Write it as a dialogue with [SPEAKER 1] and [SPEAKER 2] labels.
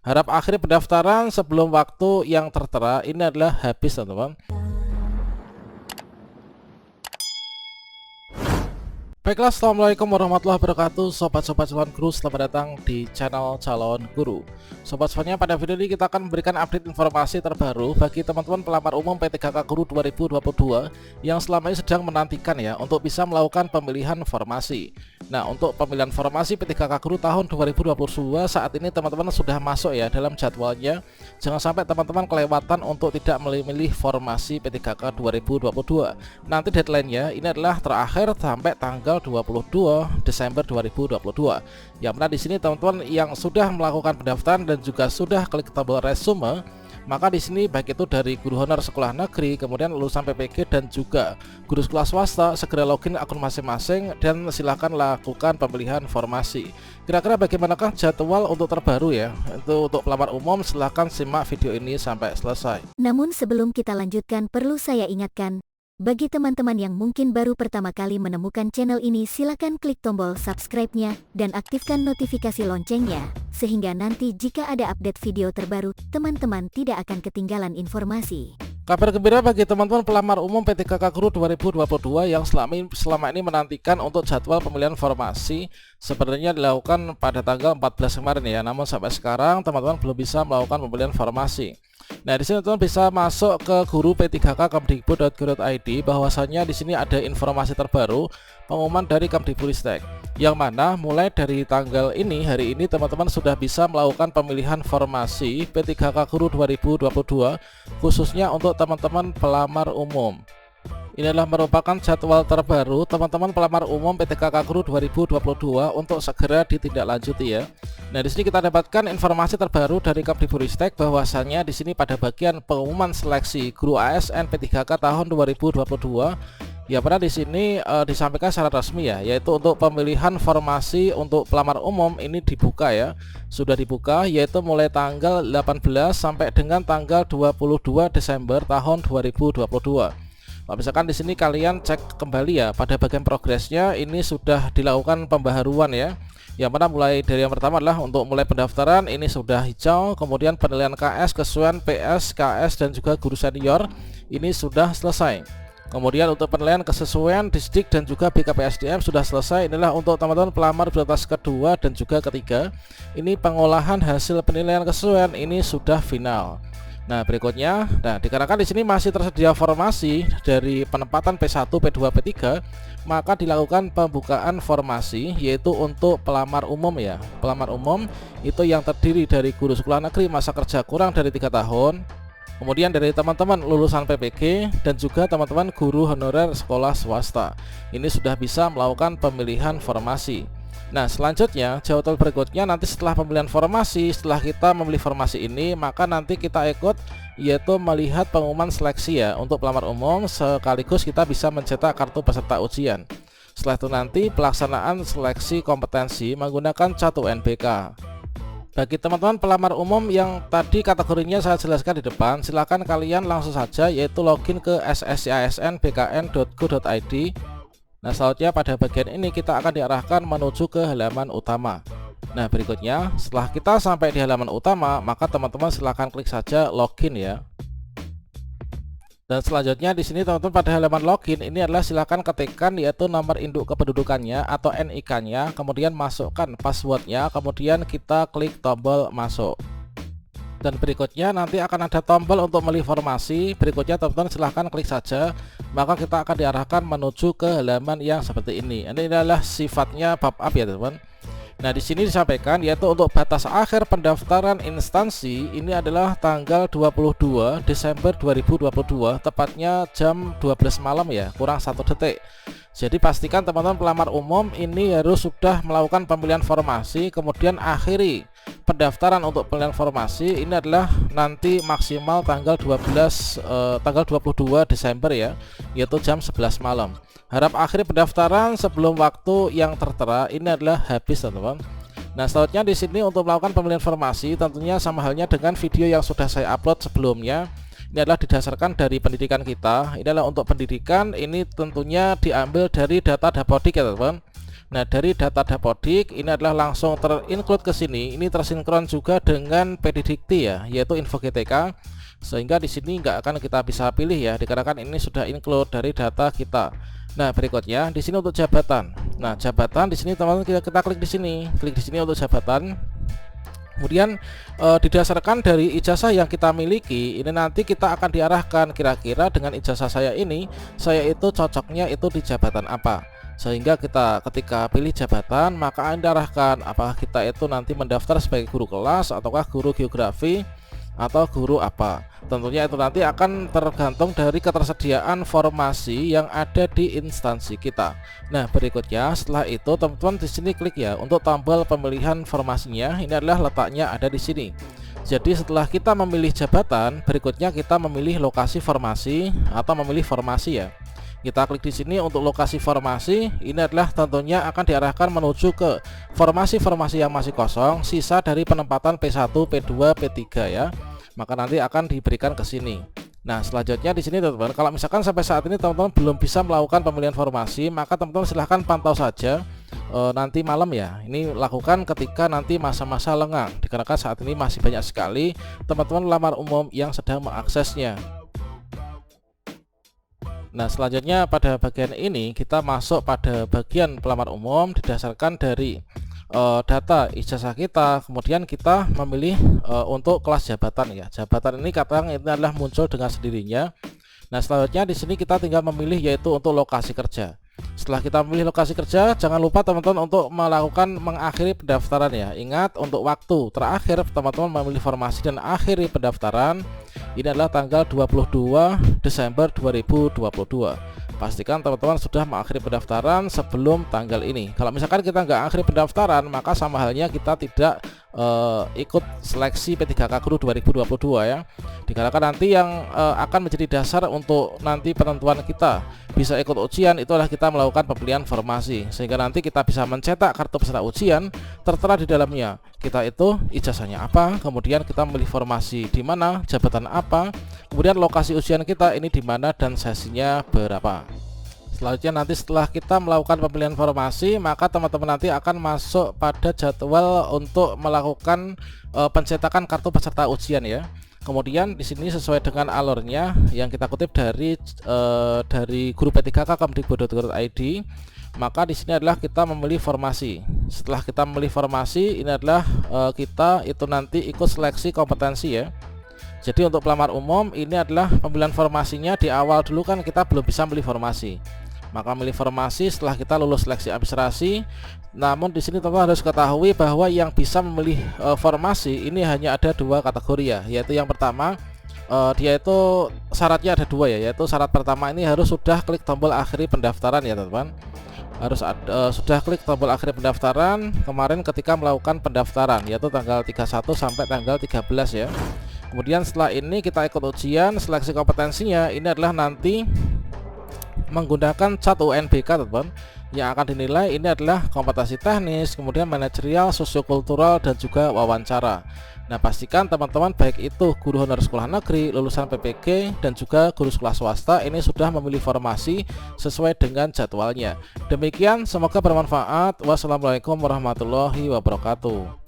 [SPEAKER 1] Harap akhir pendaftaran sebelum waktu yang tertera ini adalah habis, teman-teman. Baiklah, assalamualaikum warahmatullahi wabarakatuh, sobat-sobat calon guru, selamat datang di channel calon guru. Sobat-sobatnya, pada video ini kita akan memberikan update informasi terbaru bagi teman-teman pelamar umum P3K Guru 2022 yang selama ini sedang menantikan ya untuk bisa melakukan pemilihan formasi. Nah, untuk pemilihan formasi P3K Guru tahun 2022 saat ini teman-teman sudah masuk ya dalam jadwalnya. Jangan sampai teman-teman kelewatan untuk tidak memilih formasi P3K 2022. Nanti deadline-nya ini adalah terakhir sampai tanggal 22 Desember 2022. Yang mana di sini teman-teman yang sudah melakukan pendaftaran dan juga sudah klik tombol resume, maka di sini baik itu dari guru honor sekolah negeri, kemudian lulusan PPG dan juga guru sekolah swasta, segera login akun masing-masing dan silahkan lakukan pemilihan formasi. Kira-kira bagaimanakah jadwal untuk terbaru ya? Itu untuk pelamar umum, silahkan simak video ini sampai selesai.
[SPEAKER 2] Namun sebelum kita lanjutkan, perlu saya ingatkan, bagi teman-teman yang mungkin baru pertama kali menemukan channel ini, silakan klik tombol subscribe-nya dan aktifkan notifikasi loncengnya, sehingga nanti jika ada update video terbaru, teman-teman tidak akan ketinggalan informasi.
[SPEAKER 1] Kabar gembira bagi teman-teman pelamar umum P3K Guru 2022 yang selama ini menantikan untuk jadwal pemilihan formasi. Sebenarnya dilakukan pada tanggal 14 kemarin ya, namun sampai sekarang teman-teman belum bisa melakukan pemilihan formasi. Nah, di sini teman-teman bisa masuk ke guru p3k.kemdikbud.go.id, bahwasannya di sini ada informasi terbaru pengumuman dari Kemdikbudristek, yang mana mulai dari tanggal ini, hari ini teman-teman sudah bisa melakukan pemilihan formasi P3K Guru 2022 khususnya untuk teman-teman pelamar umum. Ini adalah merupakan jadwal terbaru teman-teman pelamar umum P3K Guru 2022 untuk segera ditindaklanjuti ya. Nah, di sini kita dapatkan informasi terbaru dari Kemdikbudristek bahwasannya di sini pada bagian pengumuman seleksi guru ASN P3K tahun 2022 ya, pernah di sini disampaikan secara resmi ya, yaitu untuk pemilihan formasi untuk pelamar umum ini dibuka ya. Sudah dibuka, yaitu mulai tanggal 18 sampai dengan tanggal 22 Desember tahun 2022. Nah, misalkan di sini kalian cek kembali ya pada bagian progresnya, ini sudah dilakukan pembaharuan ya. Yang mana mulai dari yang pertama adalah untuk mulai pendaftaran ini sudah hijau, kemudian penilaian KS, kesesuaian PS, KS dan juga guru senior ini sudah selesai. Kemudian untuk penilaian kesesuaian Disdik dan juga BKPSDM sudah selesai. Inilah untuk teman-teman pelamar prioritas kedua dan juga ketiga. Ini pengolahan hasil penilaian kesesuaian ini sudah final. Nah, berikutnya, dikarenakan di sini masih tersedia formasi dari penempatan P1, P2, P3, maka dilakukan pembukaan formasi yaitu untuk pelamar umum ya. Pelamar umum itu yang terdiri dari guru sekolah negeri masa kerja kurang dari 3 tahun, kemudian dari teman-teman lulusan PPG dan juga teman-teman guru honorer sekolah swasta. Ini sudah bisa melakukan pemilihan formasi. Nah, selanjutnya jadwal berikutnya nanti setelah pemilihan formasi, setelah kita memilih formasi ini, maka nanti kita ikut yaitu melihat pengumuman seleksi ya untuk pelamar umum, sekaligus kita bisa mencetak kartu peserta ujian. Setelah itu nanti pelaksanaan seleksi kompetensi menggunakan Catu NBK. Bagi teman-teman pelamar umum yang tadi kategorinya saya jelaskan di depan, silakan kalian langsung saja yaitu login ke sscisnbkn.go.id. Nah, selanjutnya pada bagian ini kita akan diarahkan menuju ke halaman utama. Nah, berikutnya setelah kita sampai di halaman utama, maka teman-teman silahkan klik saja login ya. Dan selanjutnya di sini teman-teman pada halaman login ini adalah silakan ketikkan yaitu nomor induk kependudukannya atau NIK-nya, kemudian masukkan passwordnya, kemudian kita klik tombol masuk. Dan berikutnya nanti akan ada tombol untuk memilih formasi. Berikutnya teman-teman silahkan klik saja, maka kita akan diarahkan menuju ke halaman yang seperti ini. Ini adalah sifatnya pop-up ya teman-teman. Nah, di sini disampaikan yaitu untuk batas akhir pendaftaran instansi ini adalah tanggal 22 Desember 2022, tepatnya jam 12 malam ya, kurang 1 detik. Jadi pastikan teman-teman pelamar umum ini harus sudah melakukan pemilihan formasi, kemudian akhiri pendaftaran untuk pemilihan formasi ini adalah nanti maksimal tanggal 22 Desember ya, yaitu jam 11 malam. Harap akhir pendaftaran sebelum waktu yang tertera ini adalah habis teman-teman. Nah, selanjutnya di sini untuk melakukan pemilihan formasi tentunya sama halnya dengan video yang sudah saya upload sebelumnya. Ini adalah didasarkan dari pendidikan kita. Ini adalah untuk pendidikan, ini tentunya diambil dari data Dapodik ya teman-teman. Nah, dari data Dapodik ini adalah langsung terinclude ke sini. Ini tersinkron juga dengan PDDikti ya, yaitu info GTK. Sehingga di sini nggak akan kita bisa pilih ya, dikarenakan ini sudah include dari data kita. Nah, berikutnya di sini untuk jabatan. Nah, jabatan di sini teman-teman kita klik di sini. Klik di sini untuk jabatan. Kemudian didasarkan dari ijazah yang kita miliki, ini nanti kita akan diarahkan kira-kira dengan ijazah saya ini, saya itu cocoknya itu di jabatan apa. Sehingga kita ketika pilih jabatan maka Anda arahkan apakah kita itu nanti mendaftar sebagai guru kelas ataukah guru geografi atau guru apa. Tentunya itu nanti akan tergantung dari ketersediaan formasi yang ada di instansi kita. Nah, berikutnya setelah itu teman-teman di sini klik ya untuk tombol pemilihan formasinya. Ini adalah letaknya ada di sini. Jadi setelah kita memilih jabatan, berikutnya kita memilih lokasi formasi atau memilih formasi ya. Kita klik di sini untuk lokasi formasi. Ini adalah tentunya akan diarahkan menuju ke formasi-formasi yang masih kosong, sisa dari penempatan P1, P2, P3 ya. Maka nanti akan diberikan ke sini. Nah, selanjutnya di sini teman-teman, kalau misalkan sampai saat ini teman-teman belum bisa melakukan pemilihan formasi, maka teman-teman silahkan pantau saja nanti malam ya. Ini lakukan ketika nanti masa-masa lengang, dikarenakan saat ini masih banyak sekali teman-teman pelamar umum yang sedang mengaksesnya. Nah, selanjutnya pada bagian ini kita masuk pada bagian pelamar umum didasarkan dari data ijazah kita, kemudian kita memilih untuk kelas jabatan ya. Jabatan ini kadang ini adalah muncul dengan sendirinya. Nah, selanjutnya di sini kita tinggal memilih yaitu untuk lokasi kerja. Setelah kita memilih lokasi kerja, jangan lupa teman-teman untuk melakukan mengakhiri pendaftaran ya. Ingat untuk waktu terakhir teman-teman memilih formasi dan akhiri pendaftaran ini adalah tanggal 22 Desember 2022. Pastikan teman-teman sudah mengakhiri pendaftaran sebelum tanggal ini. Kalau misalkan kita nggak akhiri pendaftaran, maka sama halnya kita tidak ikut seleksi P3K Guru 2022 ya. Dikarenakan nanti yang akan menjadi dasar untuk nanti penentuan kita bisa ikut ujian itu adalah kita melakukan pemilihan formasi, sehingga nanti kita bisa mencetak kartu peserta ujian. Tertera di dalamnya kita itu ijazahnya apa, kemudian kita memilih formasi di mana, jabatan apa, kemudian lokasi ujian kita ini di mana dan sesinya berapa. Selanjutnya nanti setelah kita melakukan pemilihan formasi, maka teman-teman nanti akan masuk pada jadwal untuk melakukan pencetakan kartu peserta ujian ya. Kemudian di sini sesuai dengan alurnya yang kita kutip dari guru P3K Kemdikbud.go.id, maka di sini adalah kita memilih formasi. Setelah kita memilih formasi, ini adalah kita itu nanti ikut seleksi kompetensi ya. Jadi untuk pelamar umum ini adalah pemilihan formasinya di awal dulu kan kita belum bisa memilih formasi. Maka memilih formasi setelah kita lulus seleksi administrasi. Namun di sini teman-teman harus ketahui bahwa yang bisa memilih formasi ini hanya ada dua kategori ya, yaitu yang pertama dia itu syaratnya ada dua ya, yaitu syarat pertama ini harus sudah klik tombol akhiri pendaftaran ya teman-teman. Harus sudah klik tombol akhir pendaftaran kemarin ketika melakukan pendaftaran, yaitu tanggal 31 sampai tanggal 13 ya. Kemudian setelah ini kita ikut ujian seleksi kompetensinya, ini adalah nanti menggunakan cat UNBK teman-teman. Yang akan dinilai ini adalah kompetensi teknis, kemudian manajerial, sosiokultural, dan juga wawancara. Nah, pastikan teman-teman baik itu guru honor sekolah negeri, lulusan PPG, dan juga guru sekolah swasta ini sudah memilih formasi sesuai dengan jadwalnya. Demikian, semoga bermanfaat. Wassalamualaikum warahmatullahi wabarakatuh.